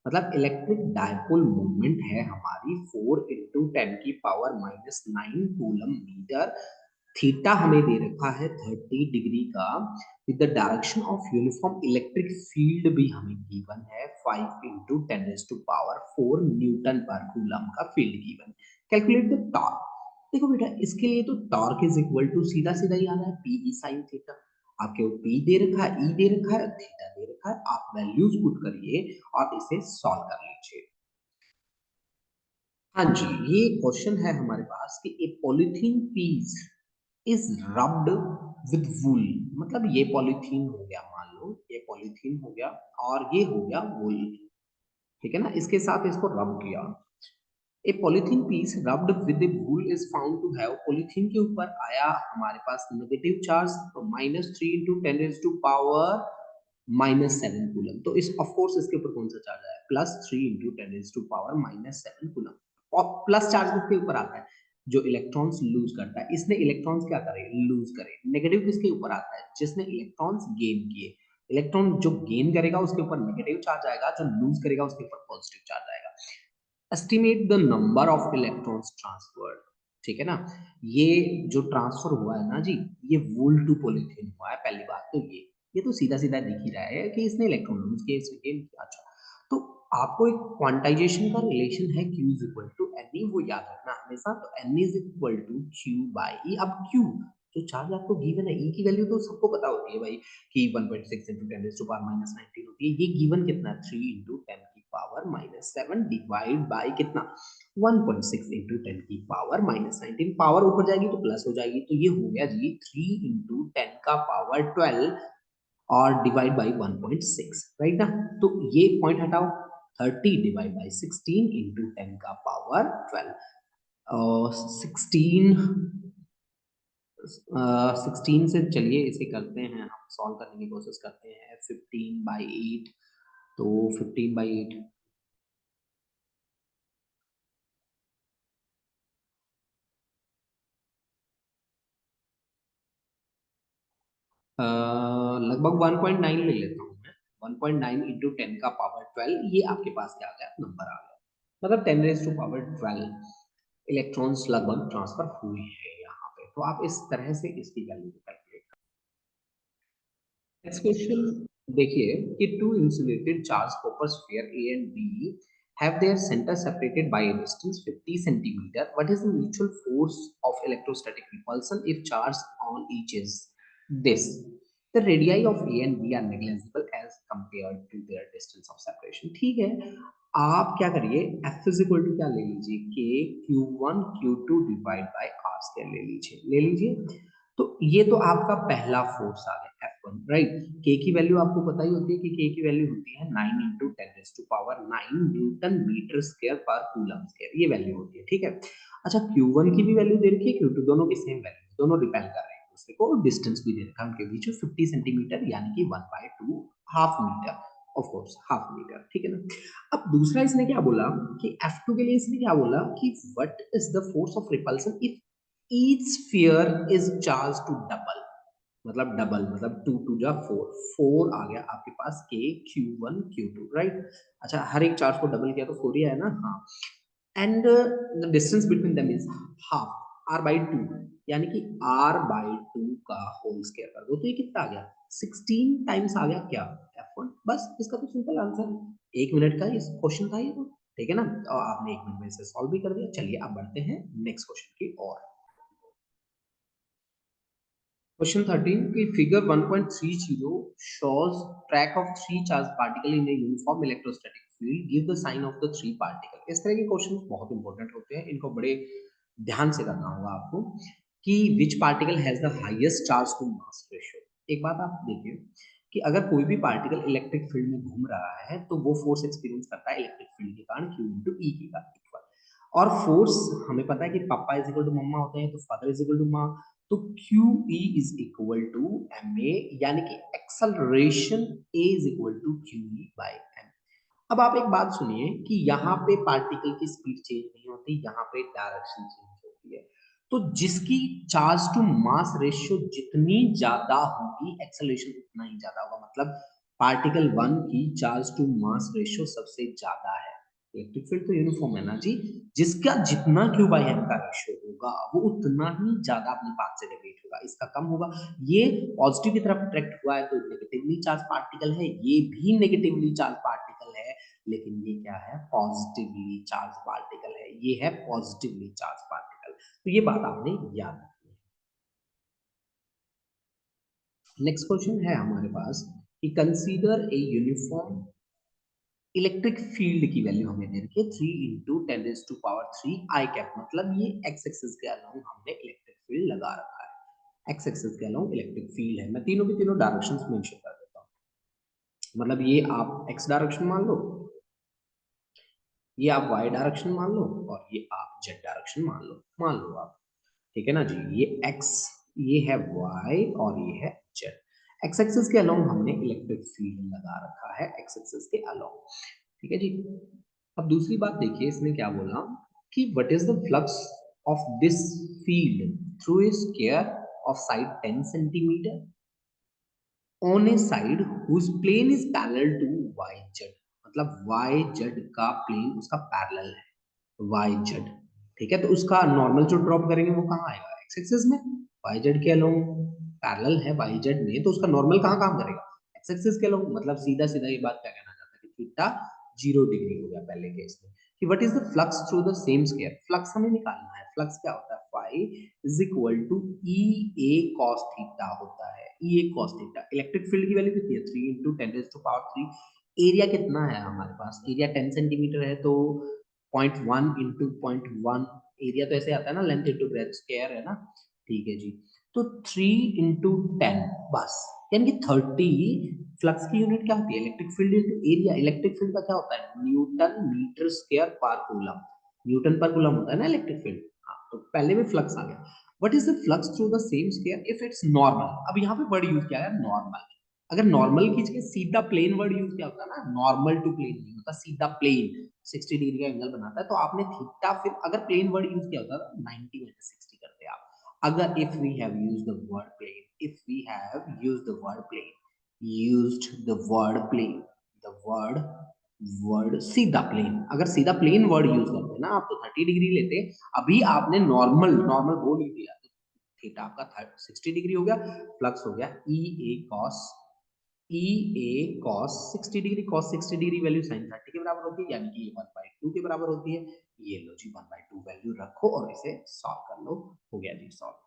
मतलब इलेक्ट्रिक डाइपोल मोमेंट है हमारी 4 इंटू 10 की पावर माइनस 9 कूलम मीटर। थीटा हमें दे रखा है 30 डिग्री का, with the direction of uniform electric field भी हमें गिवन है 5 into 10 raise to power 4 newton पर कूलम का field given. Calculate the torque. देखो बेटा इसके लिए तो टॉर्क इज इक्वल टू सीधा सीधा ही आ रहा है पी ई साइन थीटा। आपके वो पी दे रखा है, ई दे रखा है, थीटा दे रखा है, आप वैल्यूज पुट करिए और इसे सॉल्व कर लीजिए। हाँ जी, ये क्वेश्चन है हमारे पास कि a polythene piece is rubbed with wool, मतलब ये पॉलीथीन हो गया, मान लो ये पॉलीथीन हो गया और ये हो गया वूल, ठीक है ना। इसके साथ इसको रब किया। A polythene piece rubbed with a wool is found to have, polythene के ऊपर आया हमारे पास नेगेटिव चार्ज, तो minus 3 into 10 raise to power minus 7 coulomb. तो इस ऑफ कोर्स इसके ऊपर कौन सा चार्ज आया, plus 3 into 10 raise to power minus 7 coulomb. और प्लस चार्ज किसके ऊपर आता है, जो इलेक्ट्रॉन्स लूज करता है। इसने इलेक्ट्रॉन्स क्या करे, लूज करे। नेगेटिव किसके ऊपर आता है, जिसने इलेक्ट्रॉन्स गेन किए। इलेक्ट्रॉन जो गेन करेगा उसके ऊपर नेगेटिव चार्ज आएगा, जो लूज करेगा उसके ऊपर पॉजिटिव चार्ज आएगा। Estimate the number of electrons transferred, ठीक है ना। ये जो ट्रांसफर हुआ है ना जी, ये वूल टू पॉलीथीन हुआ है। पहली बात तो ये तो सीधा सीधा दिख ही रहा है कि इसने इलेक्ट्रॉन लूज किए, इसने गेन किया। अच्छा, तो आपको एक क्वांटाइजेशन का रिलेशन है Q is equal to N E, वो याद रखना हमेशा। तो N is equal to Q by E. अब Q जो चार्ज आपको गिवन है, ई की वैल्यू तो सबको पता होती है भाई कि 1.6 into 10 raise to power minus 19 होती है। ये गिवन कितना, 3 इंटू 10 की पावर माइनस 7 डिवाइड बाई कितना, 1.6 इंटू 10 की पावर माइनस 19। पावर ऊपर जाएगी तो प्लस हो जाएगी, तो ये हो गया जी 3 इंटू 10 का पावर 12 और डिवाइड बाई 1.6, राइट ना। तो ये पॉइंट हटाओ, 30 डिवाइड बाई 16 इंटू 10 का पावर 12 और 16 से चलिए इसे करते हैं, हम सॉल्व करने की कोशिश करते हैं। 15/8, तो 15/8 लगभग 1.9 ले लेता हूँ मैं। 1.9 इंटू 10 का पावर 12, ये आपके पास क्या आ गया, नंबर आ गया। मतलब 10 रेज टू पावर 12 इलेक्ट्रॉन्स लगभग ट्रांसफर हुए हैं यहाँ पे। तो आप इस तरह से इसकी वैल्यू को कैलकुलेट। नेक्स्ट क्वेश्चन देखिए कि two insulated charge copper sphere A and B have their center separated by a distance 50 centimeter. What is the mutual force of electrostatic repulsion if charge on each is this? The radii of A and B are negligible as compared to their distance of separation. ठीक है, आप क्या करिए, F इज इक्वल टू क्या ले लीजिए, K Q1 Q2 divide by R square ले लीजिए। तो ये तो आपका पहला फोर्स आ गया F1, राइट। के की वैल्यू आपको पता ही होती है कि के की वैल्यू होती है 9 इंटू 10⁻⁹ न्यूटन मीटर स्क्वायर पर कूलम स्क्वायर, ये वैल्यू होती है, ठीक है। अच्छा, Q1 की भी वैल्यू दे रखी है, Q2, दोनों की सेम वैल्यू, दोनों रिपेल कर रहे हैं दूसरे को, और डिस्टेंस भी दे रखा है उनके बीच में 50 सेंटीमीटर, यानी कि 1/2 half metre, of course half metre, ठीक है ना। अब दूसरा इसने क्या बोला कि F2 के लिए इसने क्या बोला कि what is the force of repulsion if each sphere is charged to double, मतलब डबल, मतलब 2 टू जा 4, 4 आ गया आपके पास K Q1 Q2, राइट। अच्छा, हर एक चार्ज को डबल किया तो 4 ही आया ना, हाँ। And the distance between them is half R/2, यानी कि R/2 का होल स्क्वायर कर दो तो ये कितना आ गया, 16 टाइम्स आ गया क्या, F1। बस इसका तो सिंपल आंसर है, 1 मिनट का इस क्वेश्चन था ये तो, ठीक है ना। और आपने 1 मिनट में इसे सॉल्व भी कर दिया। चलिए अब बढ़ते हैं नेक्स्ट क्वेश्चन की ओर। Question 13 की figure 1.30 shows track of three charged particle in a uniform electrostatic field. Give the sign of the three particle. इस तरह के क्वेश्चन बहुत इंपॉर्टेंट होते हैं, इनको बड़े ध्यान से करना होगा आपको कि which particle has the highest charge to mass ratio. एक बात आप देखिए कि अगर कोई भी पार्टिकल इलेक्ट्रिक फील्ड में घूम रहा है तो वो फोर्स एक्सपीरियंस करता है इलेक्ट्रिक फील्ड के कारण Q इंटू ई के कारण इक्वल। और फोर्स हमें पता है कि पापा इज इक्वल टू मम्मा होते हैं, तो फादर इज इक्वल टू माँ, तो QE is equal to MA, यानी कि acceleration A is equal to QE by M। अब आप एक बात सुनिए कि यहाँ पे पार्टिकल की स्पीड चेंज नहीं होती, यहाँ पे डायरेक्शन चेंज होती है। तो जिसकी चार्ज टू मास रेशियो जितनी ज्यादा होगी, एक्सेलरेशन उतना ही ज्यादा होगा। मतलब पार्टिकल 1 की चार्ज टू मास रेशियो सबसे ज्यादा है। इलेक्ट्रिक फील्ड तो यूनिफॉर्म है ना जी, जिसका जितना Q बाई M का रेशियो होगा वो उतना ही ज्यादा अपने पाथ से डेविएट होगा, इसका कम होगा। ये पॉजिटिव की तरफ अट्रैक्ट हुआ है तो नेगेटिवली चार्ज पार्टिकल है, ये भी नेगेटिवली चार्ज पार्टिकल है, लेकिन ये क्या है, पॉजिटिवली चार्ज पार्टिकल है, ये है पॉजिटिवली चार्ज पार्टिकल। तो ये बात आपने याद रखनी है। नेक्स्ट क्वेश्चन है हमारे पास कि consider a uniform electric field की वैल्यू हमें दे रखी है 3 इंटू 10⁻³ आई कैप, मतलब ये एक्स एक्सिस के अलोंग हमने इलेक्ट्रिक फील्ड लगा रखा है, एक्स एक्सिस के अलोंग इलेक्ट्रिक फील्ड है। मैं तीनों की तीनों डायरेक्शंस मेंशन कर देता हूँ। मतलब ये आप एक्स डायरेक्शन मान लो, ये आप वाई डायरेक्शन मान लो, और ये आप जेड डायरेक्शन मान लो आप, ठीक है ना जी। ये एक्स, ये है वाई, और ये है जेड। एक्स एक्सिस के अलोंग हमने इलेक्ट्रिक फील्ड लगा रखा है, एक्स एक्सिस के अलोंग, ठीक है जी। अब दूसरी बात देखिए, इसने क्या बोला कि what is the flux of this field through a square of side 10 centimetre on a side whose plane is parallel to Y Z, मतलब वाई जेड का प्लेन उसका पैरेलल है, वाई जेड, ठीक है। तो उसका नॉर्मल जो ड्रॉप करेंगे वो कहाँ आएगा, एक्स एक्सिस में, वाई जेड के अलोंग पैरेलल है वाई जेड में, तो उसका नॉर्मल कहाँ काम करेगा, एक्स एक्सिस के अलोंग। मतलब सीधा सीधा ये बात क्या कहना चाहता है कि थीटा 0 डिग्री हो गया पहले केस में। कि what is the flux through the same square, flux हमें निकालना है। फ्लक्स क्या होता है, phi is equal to E A cos theta होता है, E A cos theta. Electric field की वैल्यू कितनी है, 3 इंटू 10⁻³ एरिया कितना है हमारे पास, एरिया 10 सेंटीमीटर है, तो 0.1 इंटू 0.1, एरिया तो ऐसे आता है ना, लेंथ इंटू ब्रेथ स्क्वायर है ना, ठीक है जी। तो 3 इंटू 10 बस, यानी कि 30। फ्लक्स की यूनिट क्या होती है, electric field into area. Electric field का क्या होता है, न्यूटन मीटर स्क्वायर पर कूलम, न्यूटन पर कूलम होता है ना इलेक्ट्रिक फील्ड। हाँ, तो पहले में फ्लक्स आ गया। What is the flux through the same square if it's normal. अब यहाँ पे वर्ड यूज किया है नॉर्मल। अगर नॉर्मल की जगह सीधा प्लेन वर्ड यूज किया होता ना, नॉर्मल टू प्लेन नहीं होता, सीधा प्लेन 60 डिग्री का एंगल बनाता है, तो आपने थीटा, फिर अगर प्लेन वर्ड यूज किया होता 90 - 60 करते आप। अगर if we have used the word plane, if we have used the word plane, used the word plane, the word सीधा प्लेन, अगर सीधा प्लेन वर्ड यूज करते ना आप तो 30 डिग्री लेते। अभी आपने नॉर्मल नॉर्मल बोल ही दिया तो थीटा आपका 60 डिग्री हो गया, फ्लक्स हो गया E A cos 60 degree, cos 60 degree value sine 30 के बराबर होती है, यानी कि ये 1/2 के बराबर होती है। ये लो जी 1/2 वैल्यू रखो और इसे सॉल्व कर लो, हो गया जी सॉल्व।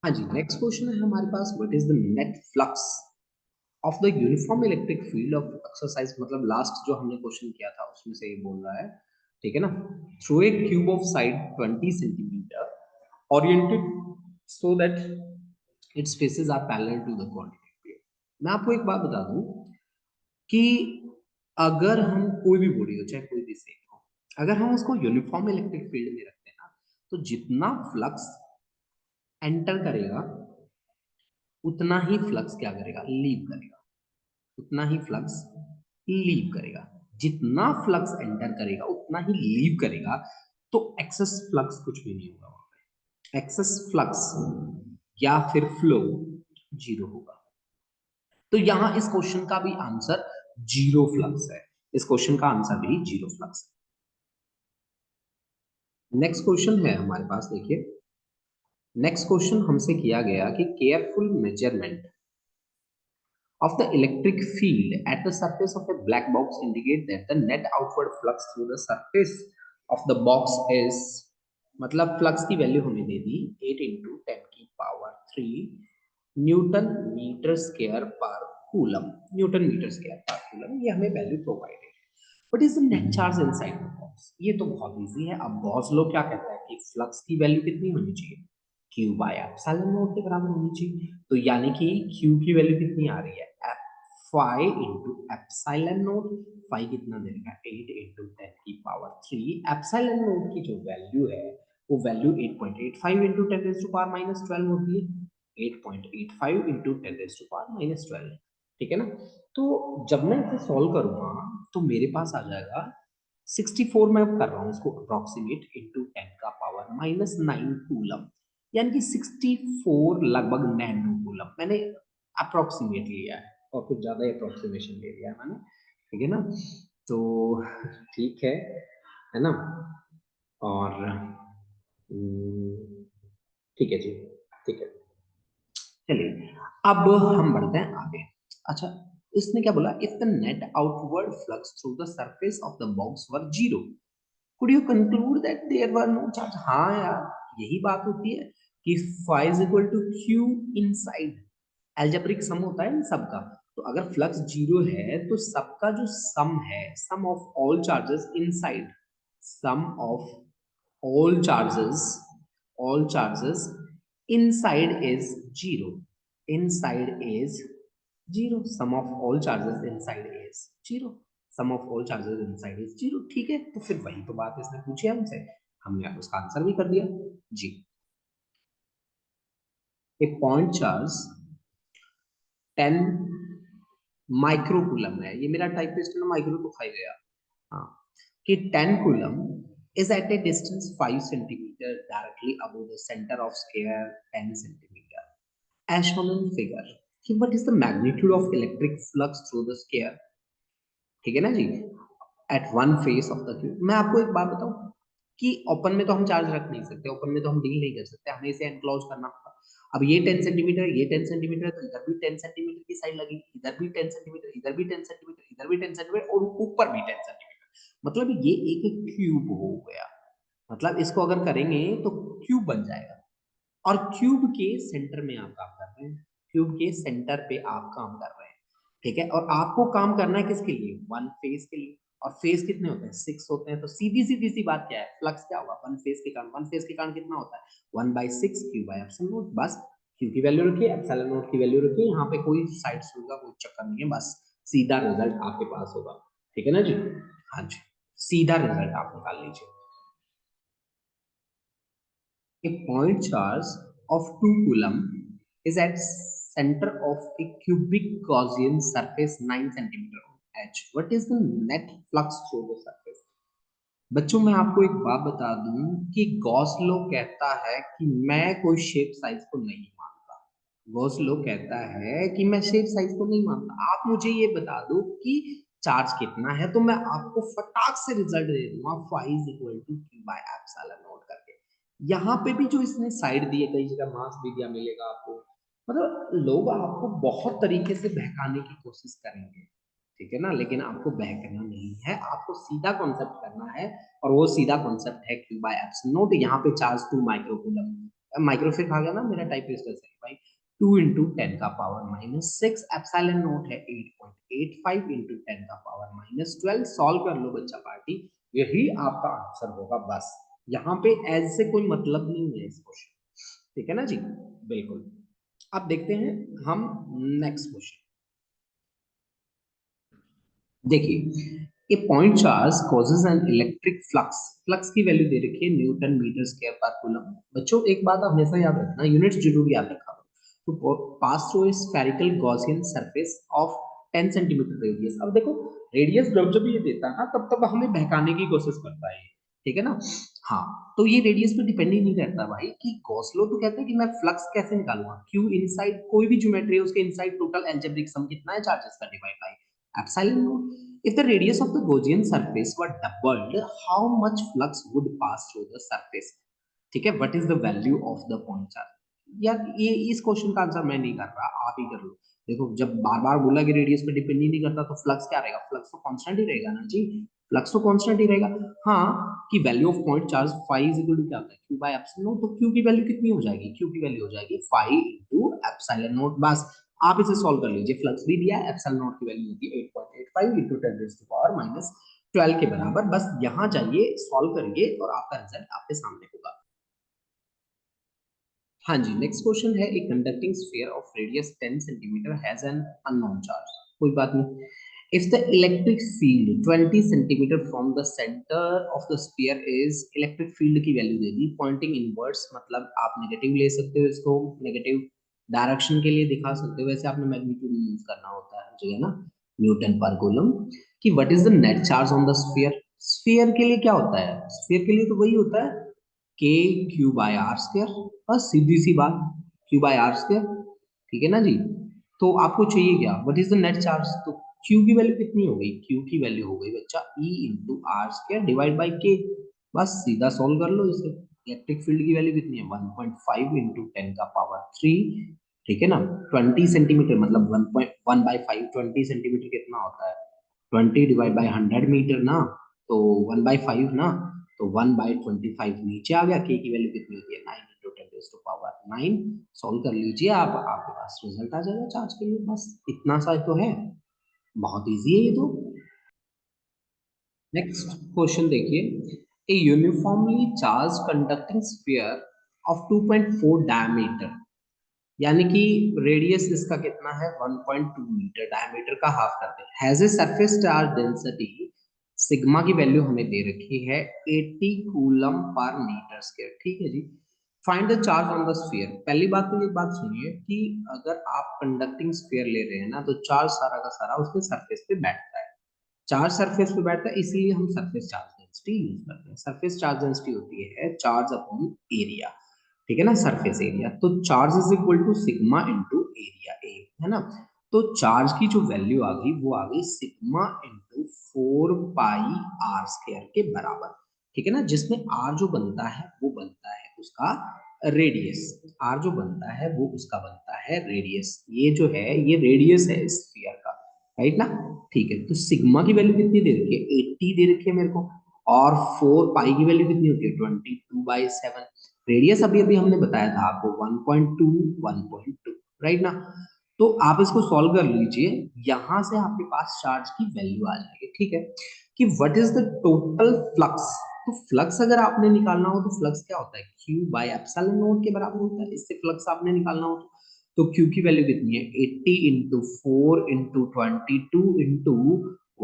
हाँ जी, नेक्स्ट क्वेश्चन है हमारे पास, what is the net flux of the uniform electric field of exercise, मतलब लास्ट जो हमने क्वेश्चन किया था उसमें से ये बोल रहा है, ठीक है ना। Through a cube of side 20 centimetre oriented so that its faces are parallel to the coordinate plane. मैं आपको एक बात बता दूं कि अगर हम कोई भी बॉडी हो चाहे कोई भी शेप हो, अगर हम उसको यूनिफॉर्म इलेक्ट्रिक फील्ड में रखते हैं ना, तो जितना फ्लक्स एंटर करेगा उतना ही फ्लक्स क्या करेगा, लीव करेगा, उतना ही फ्लक्स लीव करेगा। जितना फ्लक्स एंटर करेगा उतना ही लीव करेगा, तो एक्सेस फ्लक्स कुछ भी नहीं होगा वहां पे, एक्सेस फ्लक्स या फिर फ्लो जीरो होगा। तो यहां इस क्वेश्चन का भी आंसर जीरो फ्लक्स है, इस क्वेश्चन का आंसर भी जीरो फ्लक्स है। नेक्स्ट क्वेश्चन है हमारे पास, देखिए नेक्स्ट क्वेश्चन हमसे किया गया कि careful measurement of the electric field at the surface of a black box indicate that the net outward flux through the surface of the box is, मतलब फ्लक्स की वैल्यू हमें दे दी 8 इंटू 10⁻³ न्यूटन मीटर स्क्वायर पर कूलम, न्यूटन मीटर स्क्वायर पर कूलम, ये हमें वैल्यू प्रोवाइडेड है। But is the net charge inside the box, ये तो बहुत इजी है। अब गॉस लॉ क्या कहता है कि फ्लक्स की वैल्यू कितनी होनी चाहिए, क्यू बाय एप्सिलॉन नॉट के बराबर होनी चाहिए। तो यानी कि क्यू की वैल्यू कितनी आ रही है, phi into epsilon naught, phi कितना देगा 8 इंटू 10⁻³ एप्सिलॉन नोट की जो वैल्यू है वो वैल्यू 8.85 इंटू 10⁻⁻12 होती है, 8.85 इंटू 10⁻⁻12, ठीक है ना। तो जब मैं इसे सॉल्व करूंगा तो मेरे पास आ जाएगा 64, मैं कर रहा हूँ इसको अप्रोक्सीमेट, इंटू 10⁻⁻9 कूलम, यानी कि 64 लगभग नैनो कूलम मैंने अप्रोक्सीमेट लिया है, और कुछ ज्यादा ही अप्रोक्सीमेशन ले लिया है मैंने, ठीक है ना। तो ठीक है ना। और ठीक है जी, ठीक है, चलिए अब हम बढ़ते हैं आगे। अच्छा, इसने क्या बोला, if the net outward flux through the surface of the box were zero, could you conclude that there were no charge. हाँ यार, यही बात होती है कि phi is equal to Q inside, algebraic sum होता है इन सबका। तो अगर फ्लक्स जीरो है तो सबका जो सम है, sum of all charges inside, sum of all charges all charges inside is zero, inside is zero, sum of all charges inside is zero, sum of all charges inside is zero। ठीक है, तो फिर वही तो बात इसने पूछी है हमसे, हमने उसका आंसर भी कर दिया जी। एक पॉइंट चार्ज 10 माइक्रोकूलम है, ये मेरा टाइप पेस्ट है ना, माइक्रो तो खाई गया, हाँ, कि 10 coulomb is at a distance 5 centimeter directly above the center of sphere 10 centimeter as shown in figure, कि what is the magnitude of electric flux through the sphere, ठीक है ना जी, at one face of the cube. मैं आपको एक बात बताऊं कि ओपन में तो हम चार्ज रख नहीं सकते, ओपन में तो हम डील नहीं कर सकते, हमें इसे एनक्लोज करना होगा। अब ये 10 सेंटीमीटर, ये 10 सेंटीमीटर है, तो इधर भी 10 सेंटीमीटर की साइड लगेगी, इधर भी 10 सेंटीमीटर, इधर भी 10 सेंटीमीटर, इधर भी 10 सेंटीमीटर और ऊपर भी 10 सेंटीमीटर, मतलब ये एक क्यूब हो गया। मतलब इसको अगर करेंगे तो क्यूब बन जाएगा, और क्यूब के सेंटर में आप काम कर रहे हैं, क्यूब के सेंटर पे आप काम कर रहे हैं, ठीक है। और आपको काम करना है किसके लिए, वन फेज के लिए, और फेज कितने होते हैं, 6 होते हैं। तो सीधी सीधी सी बात क्या है, फ्लक्स क्या होगा, वन फेज के कारण, वन फेज के कारण कितना होता है 1/6 Q by epsilon not, bus queue की वैल्यू रखिए, एप्सिलॉन नॉट की वैल्यू रखिए, यहाँ पे कोई साइड का कोई चक्कर नहीं है, बस सीधा रिजल्ट आपके पास होगा, ठीक है ना जी। हाँ जी, सीधा रिजल्ट आप निकाल लीजिए। A point charge of 2 coulomb is at center of a cubic Gaussian surface 9 centimeter on H. What is the net flux through the surface? बच्चों मैं आपको एक बात बता दूं कि गॉस लॉ कहता है कि मैं कोई शेप साइज को नहीं मानता। गॉस लॉ कहता है कि मैं शेप साइज को नहीं मानता। आप मुझे ये बता दो कि चार्ज कितना है तो मैं आपको फटाक से रिजल्ट दे दूंगा, phi is equal to Q by epsilon naught करके। यहाँ पे भी जो इसने साइड दी है, कई जगह मास भी दिया मिलेगा आपको। मतलब लोग आपको बहुत तरीके से बहकाने की कोशिश करेंगे, ठीक है ना, लेकिन आपको बहकना नहीं है, आपको सीधा कॉन्सेप्ट करना है। और वो सीधा कॉन्सेप्ट है क्यू बाय एप्सिलॉन नॉट। यहाँ पे चार्ज 2 माइक्रोकूलम, माइक्रो फिर खा गया ना मेरा टाइपिस्ट से भाई। 2 इंटू 10 का पावर माइनस 6, एप्सिलॉन नॉट है 8.85 इंटू 10 का पावर माइनस 12। सॉल्व कर लो बच्चा पार्टी, यही आपका आंसर होगा बस। यहाँ पे एज से कोई मतलब नहीं है इस क्वेश्चन, ठीक है ना जी, बिल्कुल। अब देखते हैं हम नेक्स्ट क्वेश्चन। देखिए, a point charge causes an electric flux. Flux की वैल्यू दे रखी है न्यूटन मीटर स्क्वायर पर कूलम। बच्चों एक बात हमेशा याद रखना, यूनिट्स जरूर याद रखा तो pass through a spherical Gaussian surface of 10 centimetre radius. अब देखो, रेडियस जब जब ये देता है ना तब तब हमें बहकाने की कोशिश करता है, ठीक है ना। हाँ, तो ये रेडियस पे डिपेंड ही नहीं करता भाई कि गॉस लॉ तो कहता है कि मैं फ्लक्स कैसे निकालूंगा, क्यू इनसाइड कोई भी ज्योमेट्री है उसके इनसाइड टोटल अलजेब्रिक सम कितना है, चार्जेस का divide by epsilon naught. If the radius of the Gaussian surface were doubled, how much flux would pass through the surface? ठीक है, what is the value of the point charge. यार ये इस क्वेश्चन का आंसर मैं नहीं कर रहा, आप ही कर लो। देखो जब बार बार बोला कि रेडियस पे डिपेंड ही नहीं करता तो फ्लक्स क्या रहेगा, फ्लक्स तो कांस्टेंट ही रहेगा ना जी। फ्लक्स तो कांस्टेंट ही रहेगा। हाँ, कि value of point charge phi is equal to क्या होता है, क्यू बाय एप्सिलॉन नॉट। तो क्यू की वैल्यू कितनी हो जाएगी, क्यू की वैल्यू हो जाएगी फाई इनटू एप्सिलॉन नॉट बस। आप इसे सॉल्व कर लीजिए, फ्लक्स भी दिया है, एप्सिलॉन नॉट की वैल्यू होती है 8.85 into 10 raise to power minus 12 के बराबर। बस यहाँ जाइए, सॉल्व करिए और आपका रिजल्ट आपके सामने होगा। हाँ जी, नेक्स्ट क्वेश्चन है, a conducting sphere of radius 10 centimetre has an unknown charge. कोई बात नहीं। If the electric field 20 centimetre from the centre of the sphere is, electric field की वैल्यू दे दी पॉइंटिंग इनवर्ड्स, मतलब आप नेगेटिव ले सकते हो इसको, नेगेटिव डायरेक्शन के लिए दिखा सकते हो। वैसे आपने मैग्नीट्यूड यूज करना होता है जो है ना, न्यूटन पर कूलम। कि what is the net charge on the sphere. Sphere के लिए क्या होता है, स्फीयर के लिए तो वही होता है के क्यू बाय आर स्क्वायर। बस सीधी सी बात, क्यू बाय आर स्क्वायर, ठीक है ना जी। तो आपको चाहिए क्या, what is the net charge. तो क्यू की वैल्यू कितनी हो गई, क्यू की वैल्यू हो गई बच्चा E into R square divide by K. बस सीधा सॉल्व कर लो इसे। इलेक्ट्रिक फील्ड की वैल्यू कितनी है 1.5 इंटू 10 का पावर 3, ठीक है ना। 20 सेंटीमीटर मतलब 1.1 बाई 5, 20 सेंटीमीटर कितना होता है, 20 डिवाइड बाई 100 मीटर ना, तो 1 बाई 5 ना, तो 1 बाई 25 नीचे आ गया। के की वैल्यू कितनी होती है 9 into 10 raise to power 9। Solve कर लीजिए आप, आपके पास रिजल्ट आ जाएगा चार्ज के लिए, बस इतना सा तो है, बहुत इजी है ये तो। नेक्स्ट क्वेश्चन देखिए, ए uniformly charge conducting sphere of 2.4 diameter, यानी कि रेडियस इसका कितना है 1.2 मीटर, डायमीटर का हाफ करते हैं, has a surface charge density, sigma की वैल्यू हमें दे रखी है 80 कूलम पर मीटर स्क्वायर, ठीक है जी। Find the charge on the sphere. पहली बात तो ये बात सुनिए कि अगर आप कंडक्टिंग स्फीयर ले रहे हैं ना तो चार्ज सारा का सारा उसके सरफेस पे बैठता है। चार्ज सरफेस पे बैठता है इसलिए हम सरफेस चार्ज डेंसिटी यूज करते हैं। सरफेस चार्ज डेंसिटी होती है चार्ज अपॉन एरिया, ठीक है ना, सरफेस एरिया। तो charge is equal to sigma into area A, है ना। तो चार्ज की जो वैल्यू आ गई वो आ गई sigma into 4 pi R square के बराबर, ठीक है ना। जिसमें आर जो बनता है वो बनता है उसका रेडियस, आर जो बनता है वो उसका बनता है रेडियस। ये जो है ये रेडियस है स्फीयर का, राइट ना। ठीक है, तो सिग्मा की वैल्यू कितनी दे रखी है 80 दे रखी है मेरे को, और 4 पाई की वैल्यू कितनी होती है 22/7। रेडियस अभी अभी हमने बताया था आपको 1.2 1.2, राइट ना। तो आप इसको सॉल्व कर लीजिए, यहां से आपके पास चार्ज की वैल्यू आ जाएगी, ठीक है। कि what is the total flux. तो फ्लक्स अगर आपने निकालना हो तो फ्लक्स क्या होता है क्यू बाय एप्सिलॉन नॉट के बराबर होता है। इससे फ्लक्स आपने निकालना हो तो क्यू की वैल्यू कितनी है 80 into 4 into 22 into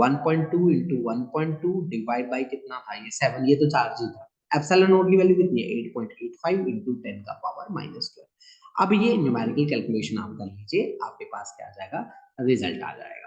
1.2 into 1.2 divide by कितना था ये 7, ये तो चार्ज ही था। एप्सिलॉन नॉट की वैल्यू कितनी है 8.85 इंटू 10 का पावर माइनस 12। अब ये न्यूमेरिकल कैलकुलेशन आप कर लीजिए, आपके पास क्या आ जाएगा, रिजल्ट आ जाएगा।